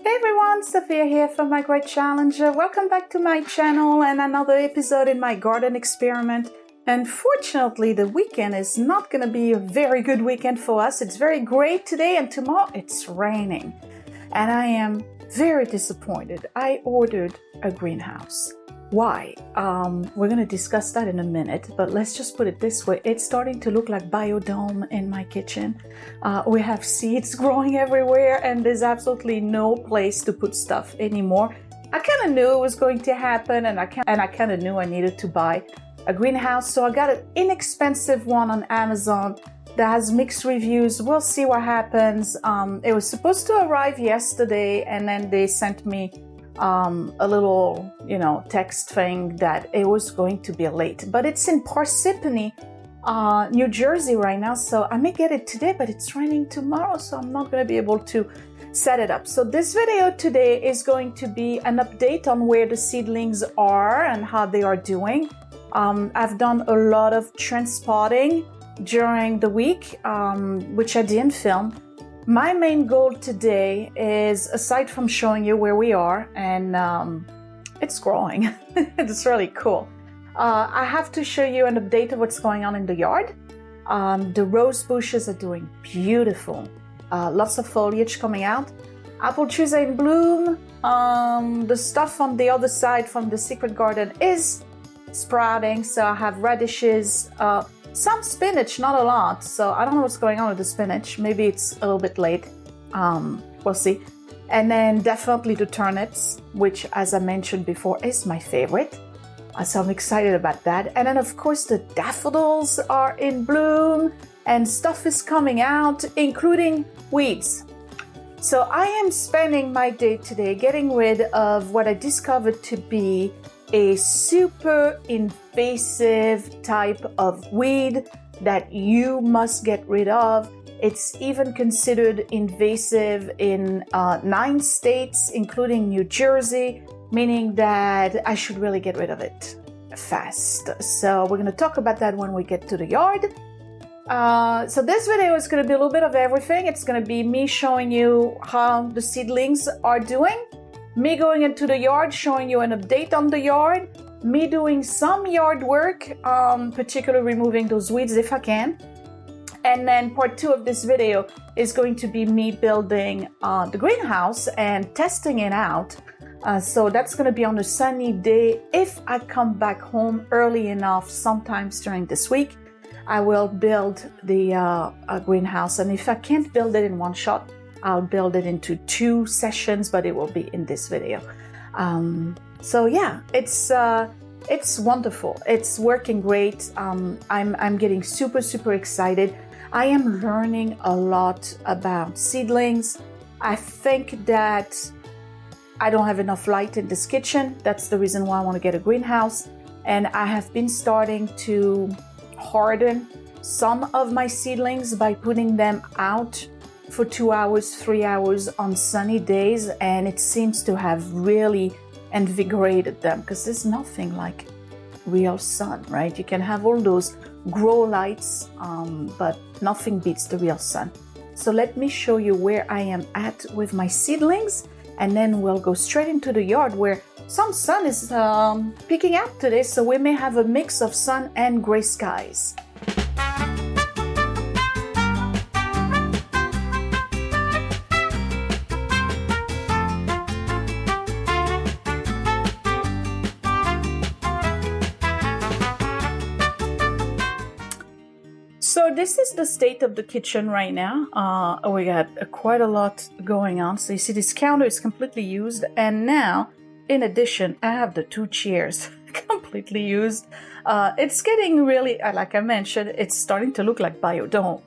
Hey everyone, Sophia here from My Great Challenge. Welcome back to my channel and another episode in my garden experiment. Unfortunately, the weekend is not going to be a very good weekend for us. It's very gray today and tomorrow it's raining. And I am very disappointed. I ordered a greenhouse. Why? We're going to discuss that in a minute, but let's just put it this way. It's starting to look like biodome in my kitchen. We have seeds growing everywhere and there's absolutely no place to put stuff anymore. I kind of knew it was going to happen and I kind of knew I needed to buy a greenhouse. So I got an inexpensive one on Amazon that has mixed reviews. We'll see what happens. It was supposed to arrive yesterday and then they sent me a little, text thing that it was going to be late, but it's in Parsippany, New Jersey right now. So I may get it today, but it's raining tomorrow. So I'm not going to be able to set it up. So this video today is going to be an update on where the seedlings are and how they are doing. I've done a lot of transpotting during the week, which I didn't film. My main goal today is, aside from showing you where we are, and it's growing, it's really cool. I have to show you an update of what's going on in the yard. The rose bushes are doing beautiful. Lots of foliage coming out. Apple trees are in bloom. The stuff on the other side from the secret garden is sprouting. So I have radishes, some spinach, not a lot. So I don't know what's going on with the spinach. Maybe it's a little bit late. We'll see. And then definitely the turnips, which, as I mentioned before, is my favorite. So I'm excited about that. And then, of course, the daffodils are in bloom and stuff is coming out, including weeds. So I am spending my day today getting rid of what I discovered to be a super invasive type of weed that you must get rid of. It's even considered invasive in 9 states, including New Jersey, meaning that I should really get rid of it fast. So we're going to talk about that when we get to the yard. So this video is going to be a little bit of everything. It's going to be me showing you how the seedlings are doing, me going into the yard, showing you an update on the yard, me doing some yard work, particularly removing those weeds if I can. And then part 2 of this video is going to be me building the greenhouse and testing it out. So that's going to be on a sunny day. If I come back home early enough, sometimes during this week, I will build the greenhouse. And if I can't build it in one shot, I'll build it into 2 sessions, but it will be in this video. So yeah, it's wonderful. It's working great. I'm getting super excited. I am learning a lot about seedlings. I think that I don't have enough light in this kitchen. That's the reason why I want to get a greenhouse. And I have been starting to harden some of my seedlings by putting them out for 2 hours, 3 hours on sunny days, and it seems to have really invigorated them because there's nothing like real sun, right? You can have all those grow lights, but nothing beats the real sun. So let me show you where I am at with my seedlings, and then we'll go straight into the yard where some sun is peeking out today, so we may have a mix of sun and gray skies. So this is the state of the kitchen right now. We got quite a lot going on. So you see this counter is completely used. And now, in addition, I have the 2 chairs completely used. It's getting really, like I mentioned, it's starting to look like biodome.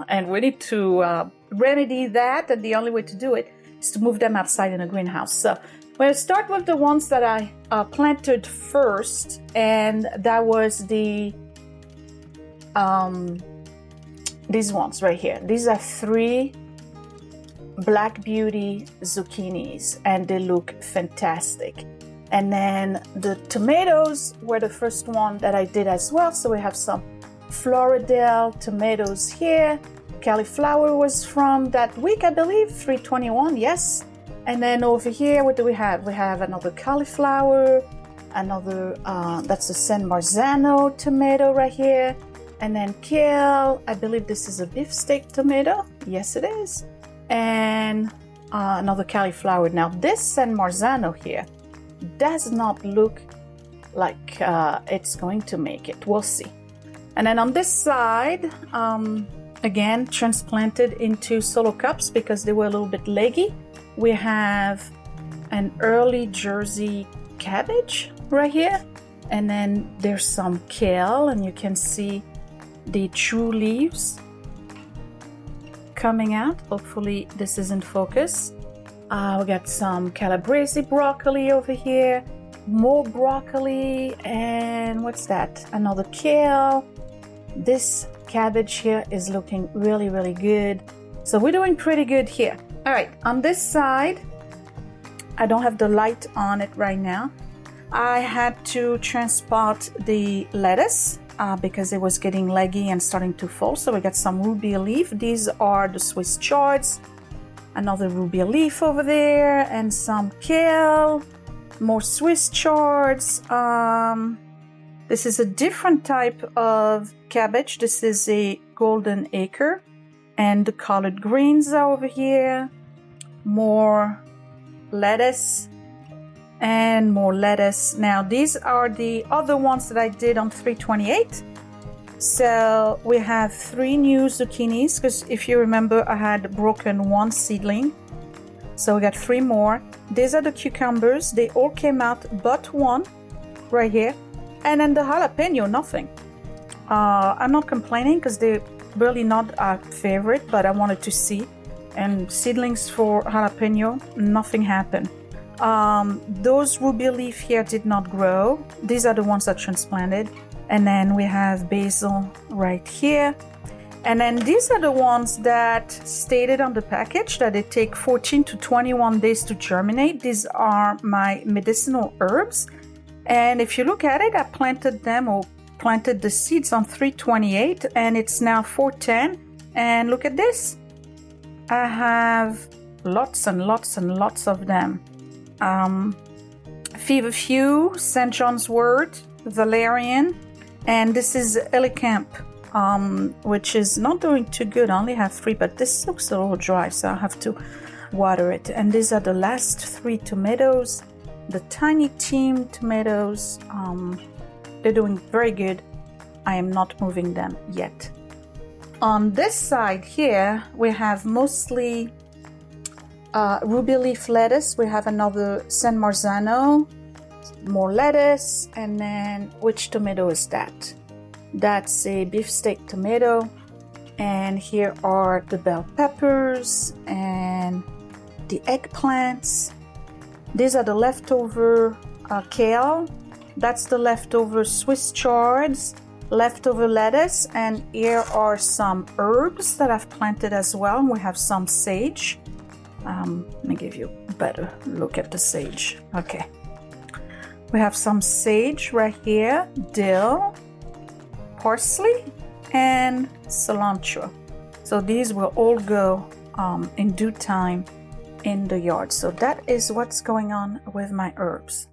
And we need to remedy that. And the only way to do it is to move them outside in a greenhouse. So we'll start with the ones that I planted first. And that was the... these ones right here. These are 3 Black Beauty zucchinis and they look fantastic. And then the tomatoes were the first one that I did as well. So we have some Floridel tomatoes here. Cauliflower was from that week, I believe, 321, yes. And then over here, what do we have? We have another cauliflower, another, that's a San Marzano tomato right here. And then kale, I believe this is a beefsteak tomato. Yes, it is. And another cauliflower. Now this San Marzano here does not look like it's going to make it. We'll see. And then on this side, again, transplanted into solo cups because they were a little bit leggy. We have an early Jersey cabbage right here. And then there's some kale, and you can see the true leaves coming out. Hopefully this is in focus. We got some calabrese broccoli over here, more broccoli, and what's that? Another kale. This cabbage here is looking really, really good. So we're doing pretty good here. All right, on this side, I don't have the light on it right now. I had to transport the lettuce because it was getting leggy and starting to fall. So we got some ruby leaf. These are the Swiss chards. Another ruby leaf over there, and some kale, more Swiss chards. This is a different type of cabbage. This is a golden acre, and the collard greens are over here. More lettuce and more lettuce. Now these are the other ones that I did on 328. So we have 3 new zucchinis, because if you remember, I had broken 1 seedling. So we got 3 more. These are the cucumbers. They all came out but 1 right here. And then the jalapeno, nothing. I'm not complaining because they're really not a favorite, but I wanted to see. And seedlings for jalapeno, nothing happened. Those ruby leaf here did not grow. These are the ones that transplanted. And then we have basil right here. And then these are the ones that stated on the package that they take 14 to 21 days to germinate. These are my medicinal herbs. And if you look at it, I planted them, or planted the seeds on 328, and it's now 410. And look at this. I have lots and lots and lots of them. Feverfew, St. John's Wort, Valerian, and this is Elicamp, which is not doing too good. I only have 3, but this looks a little dry, so I'll have to water it. And these are the last 3 tomatoes, the Tiny Team tomatoes. They're doing very good. I am not moving them yet. On this side here, we have mostly ruby leaf lettuce. We have another San Marzano, more lettuce, and then which tomato is that? That's a beefsteak tomato. And here are the bell peppers and the eggplants. These are the leftover kale. That's the leftover Swiss chards, leftover lettuce, and here are some herbs that I've planted as well. We have some sage. Let me give you a better look at the sage. Okay. We have some sage right here, dill, parsley, and cilantro. So these will all go in due time in the yard. So that is what's going on with my herbs.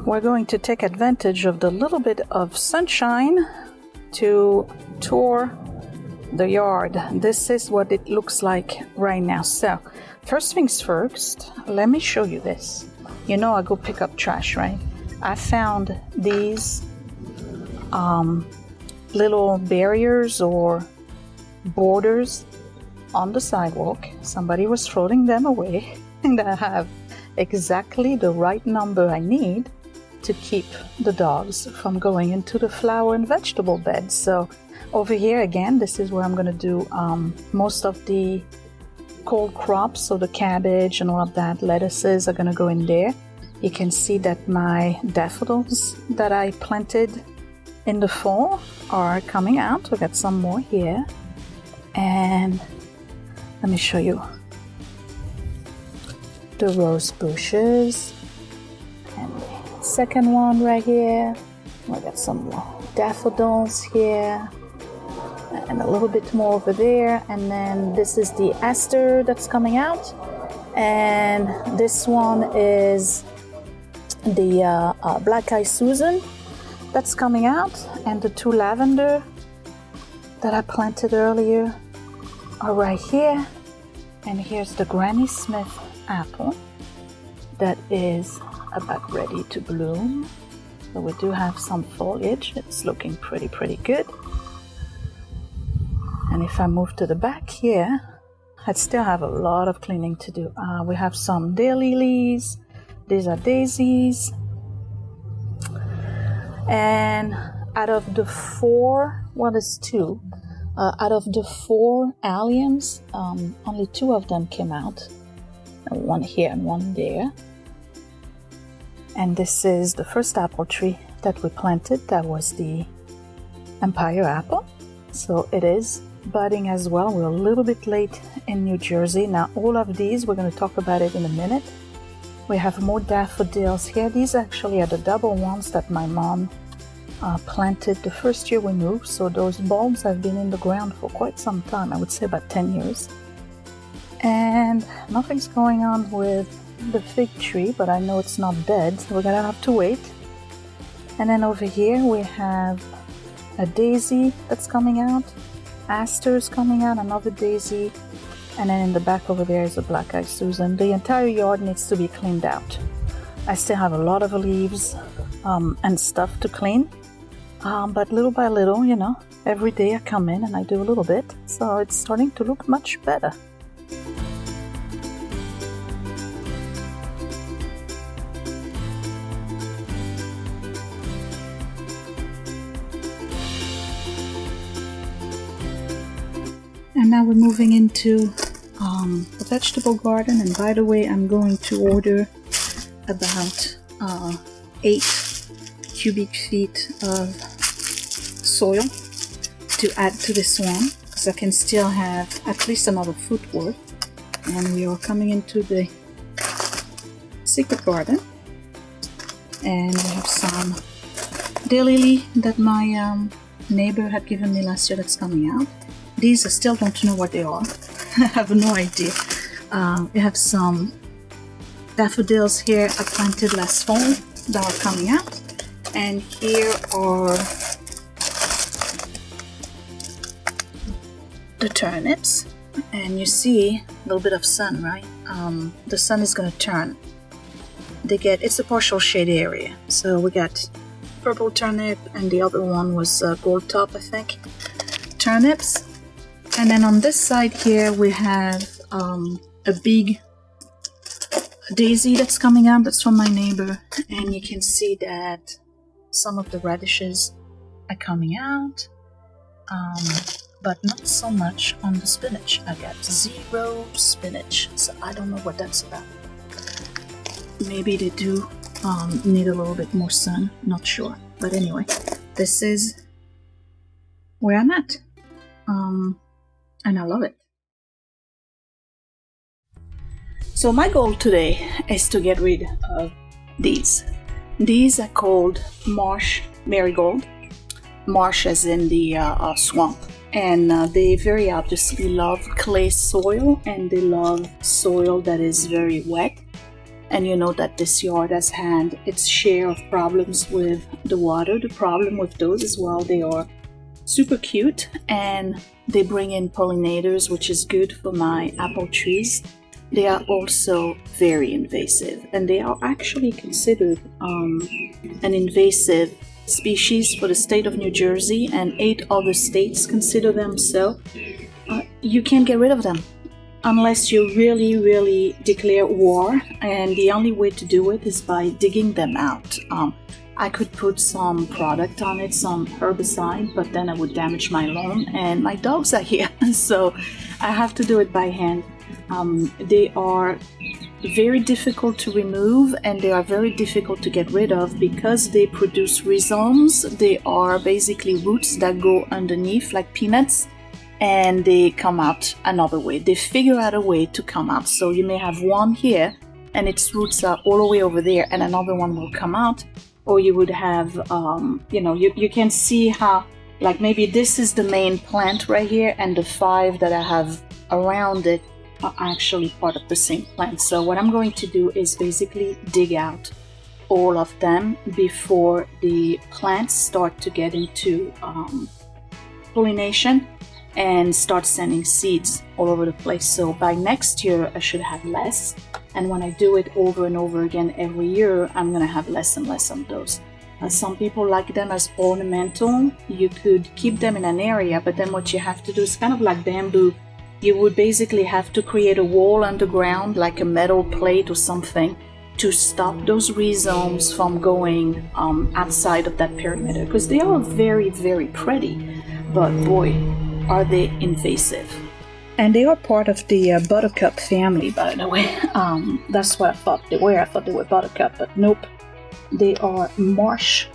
We're going to take advantage of the little bit of sunshine to tour the yard. This is what it looks like right now. So first things first, let me show you this. You know, I go pick up trash, right? I found these little barriers or borders on the sidewalk. Somebody was throwing them away, and I have exactly the right number I need to keep the dogs from going into the flower and vegetable beds. So over here again, this is where I'm going to do most of the cold crops. So the cabbage and all of that, lettuces are going to go in there. You can see that my daffodils that I planted in the fall are coming out. We got some more here, and let me show you the rose bushes. And the second one right here. We got some daffodils here. And a little bit more over there. And then this is the aster that's coming out. And this one is the Black Eye Susan that's coming out. And the two lavender that I planted earlier are right here. And here's the Granny Smith apple that is about ready to bloom. So we do have some foliage. It's looking pretty good. And if I move to the back here, I still have a lot of cleaning to do. We have some daylilies. These are daisies. And out of the four, well, there's two. Out of the four alliums, only two of them came out. One here and one there. And this is the first apple tree that we planted. That was the Empire apple. So it is budding as well. We're a little bit late in New Jersey. Now all of these, we're going to talk about it in a minute. We have more daffodils here. These actually are the double ones that my mom planted the first year we moved. So those bulbs have been in the ground for quite some time. I would say about 10 years. And nothing's going on with the fig tree, but I know it's not dead, so we're gonna have to wait. And then over here we have a daisy that's coming out, asters coming out, another daisy, and then in the back over there is a Black Eye Susan. The entire yard needs to be cleaned out. I still have a lot of leaves and stuff to clean, but little by little, you know, every day I come in and I do a little bit, so it's starting to look much better. And now we're moving into the vegetable garden. And by the way, I'm going to order about 8 cubic feet of soil to add to this one, because I can still have at least another foot worth. And we are coming into the secret garden. And we have some daylily that my neighbor had given me last year that's coming out. These I still don't know what they are. I have no idea. We have some daffodils here I planted last fall that are coming out. And here are the turnips. And you see a little bit of sun, right? The sun is going to turn. It's a partial shade area. So we got purple turnip and the other one was gold top, I think. Turnips. And then on this side here we have a big daisy that's coming out. That's from my neighbor, and you can see that some of the radishes are coming out, but not so much on the spinach. I got 0 spinach, so I don't know what that's about. Maybe they do need a little bit more sun, not sure. But anyway, this is where I'm at. And I love it. So my goal today is to get rid of these. These are called marsh marigold. Marsh as in the swamp. And they very obviously love clay soil, and they love soil that is very wet. And you know that this yard has had its share of problems with the water. The problem with those is, well, they are super cute and they bring in pollinators, which is good for my apple trees. They are also very invasive, and they are actually considered an invasive species for the state of New Jersey, and 8 other states consider them so. You can't get rid of them unless you really declare war, and the only way to do it is by digging them out. I could put some product on it, some herbicide, but then I would damage my lawn, and my dogs are here, so I have to do it by hand. They are very difficult to remove, and they are very difficult to get rid of because they produce rhizomes. They are basically roots that go underneath like peanuts, and they come out another way. They figure out a way to come out. So you may have one here and its roots are all the way over there, and another one will come out. Or you would have, you can see how, like maybe this is the main plant right here, and the 5 that I have around it are actually part of the same plant. So what I'm going to do is basically dig out all of them before the plants start to get into pollination and start sending seeds all over the place. So by next year I should have less, and when I do it over and over again every year, I'm gonna have less and less of those. Some people like them as ornamental. You could keep them in an area, but then what you have to do is kind of like bamboo. You would basically have to create a wall underground, like a metal plate or something, to stop those rhizomes from going outside of that perimeter, because they are very, very pretty, but boy, are they invasive. And they are part of the buttercup family, by the way. That's what I thought they were. I thought they were buttercup, but nope. They are marsh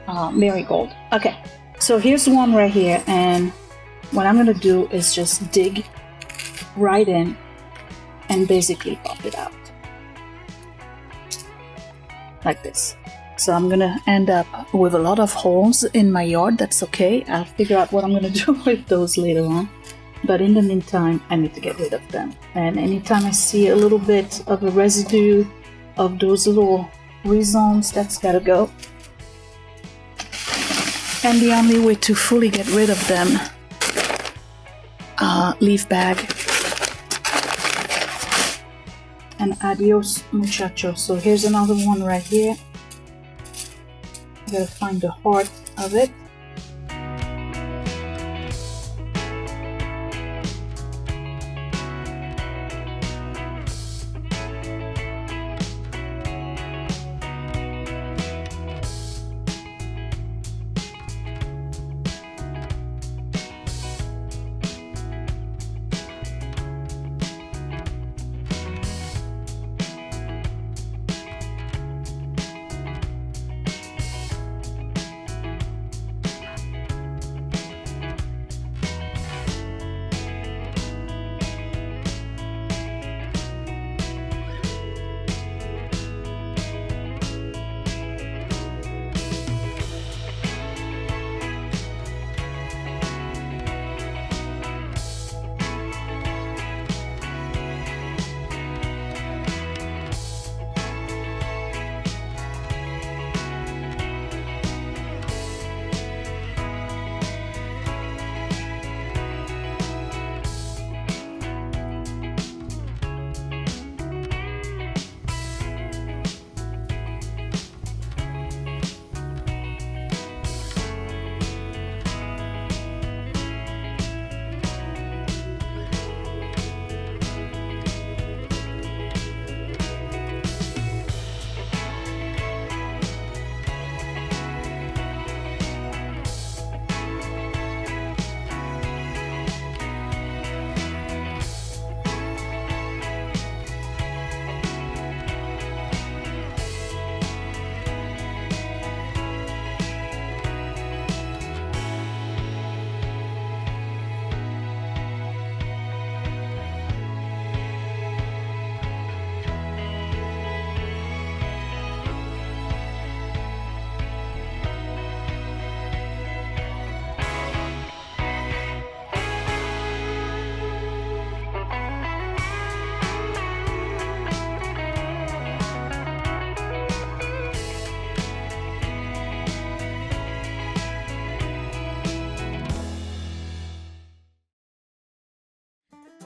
marigold. Okay, so here's one right here, and what I'm gonna do is just dig right in and basically pop it out like this. So I'm gonna end up with a lot of holes in my yard. That's okay. I'll figure out what I'm gonna do with those later on. But in the meantime, I need to get rid of them. And anytime I see a little bit of a residue of those little rhizomes, that's gotta go. And the only way to fully get rid of them, leaf bag. And adios muchachos. So here's another one right here. I gotta find the heart of it.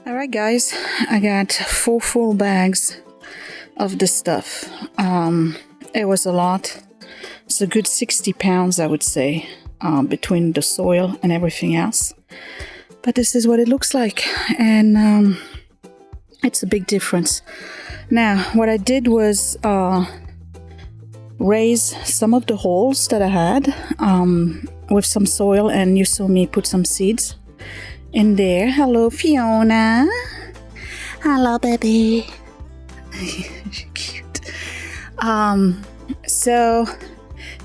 Alright guys, I got 4 full bags of this stuff. It was a lot. It's a good 60 pounds, I would say, between the soil and everything else. But this is what it looks like, and it's a big difference. Now, what I did was raise some of the holes that I had with some soil, and you saw me put some seeds in there. Hello, Fiona. Hello, baby. She's cute. So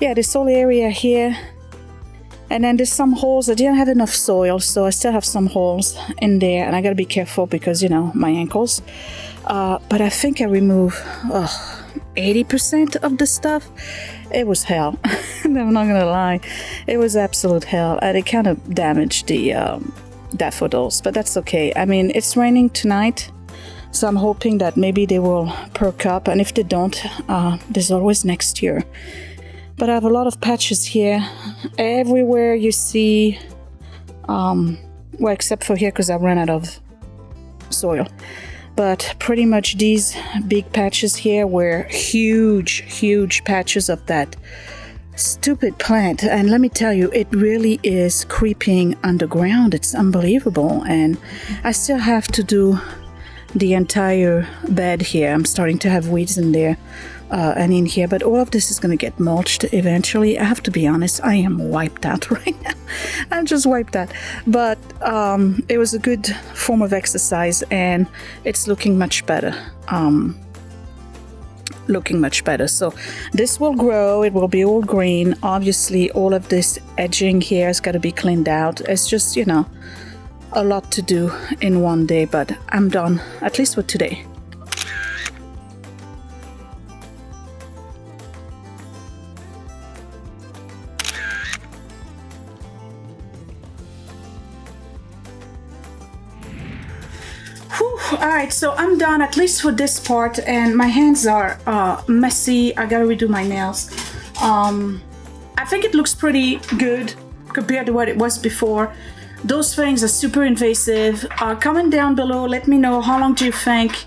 yeah, this whole area here, and then there's some holes. I didn't have enough soil, so I still have some holes in there, and I gotta be careful because, you know, my ankles. but I think I removed 80% of the stuff. It was hell. I'm not gonna lie, it was absolute hell, and it kind of damaged the daffodils, but that's okay. I mean, it's raining tonight, so I'm hoping that maybe they will perk up, and if they don't, there's always next year. But I have a lot of patches here. Everywhere you see, well, except for here because I ran out of soil. But pretty much these big patches here were huge patches of that stupid plant. And let me tell you, it really is creeping underground. It's unbelievable. And I still have to do the entire bed here. I'm starting to have weeds in there and in here, but all of this is going to get mulched eventually. I have to be honest, I am wiped out right now. I'm just wiped out, but it was a good form of exercise, and it's looking much better. So this will grow, it will be all green. Obviously all of this edging here has got to be cleaned out. It's just, you know, a lot to do in one day, but I'm done, at least for today. Alright, so I'm done, at least for this part, and my hands are messy. I gotta redo my nails. I think it looks pretty good compared to what it was before. Those things are super invasive. Comment down below, let me know, how long do you think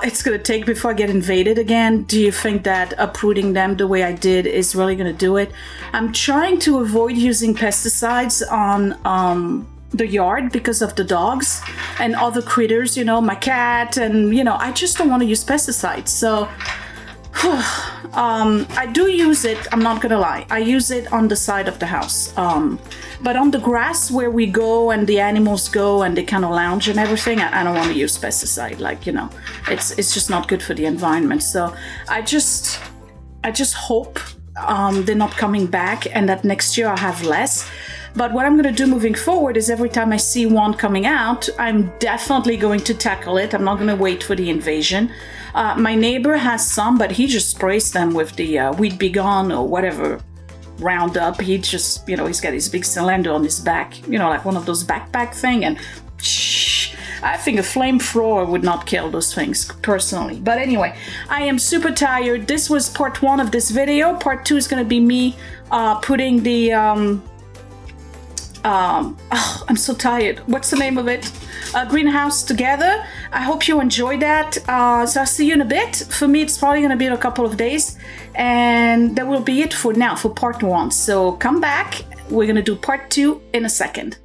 it's gonna take before I get invaded again? Do you think that uprooting them the way I did is really gonna do it? I'm trying to avoid using pesticides on the yard because of the dogs and other critters, you know, my cat, and you know, I just don't want to use pesticides. So I do use it, I'm not gonna lie, I use it on the side of the house, but on the grass where we go and the animals go and they kind of lounge and everything, I don't want to use pesticide. Like, you know, it's just not good for the environment. So I just hope they're not coming back and that next year I'll have less. But what I'm going to do moving forward is every time I see one coming out, I'm definitely going to tackle it. I'm not going to wait for the invasion. My neighbor has some, but he just sprays them with the Weed Be Gone or whatever Roundup. He just, you know, he's got his big cylinder on his back, you know, like one of those backpack thing, and I think a flamethrower would not kill those things personally. But anyway, I am super tired. This was part 1 of this video. Part 2 is going to be me putting the I'm so tired. What's the name of it? Greenhouse together. I hope you enjoyed that. So I'll see you in a bit. For me, it's probably going to be in a couple of days. And that will be it for now, for part 1. So come back. We're going to do part 2 in a second.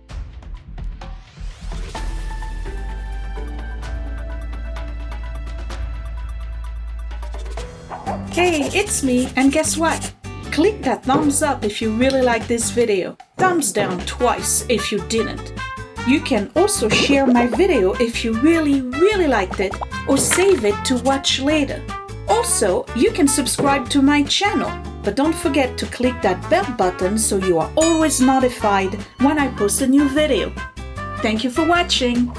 Hey, it's me. And guess what? Click that thumbs up if you really like this video. Thumbs down twice if you didn't. You can also share my video if you really liked it, or save it to watch later. Also, you can subscribe to my channel, but don't forget to click that bell button so you are always notified when I post a new video. Thank you for watching.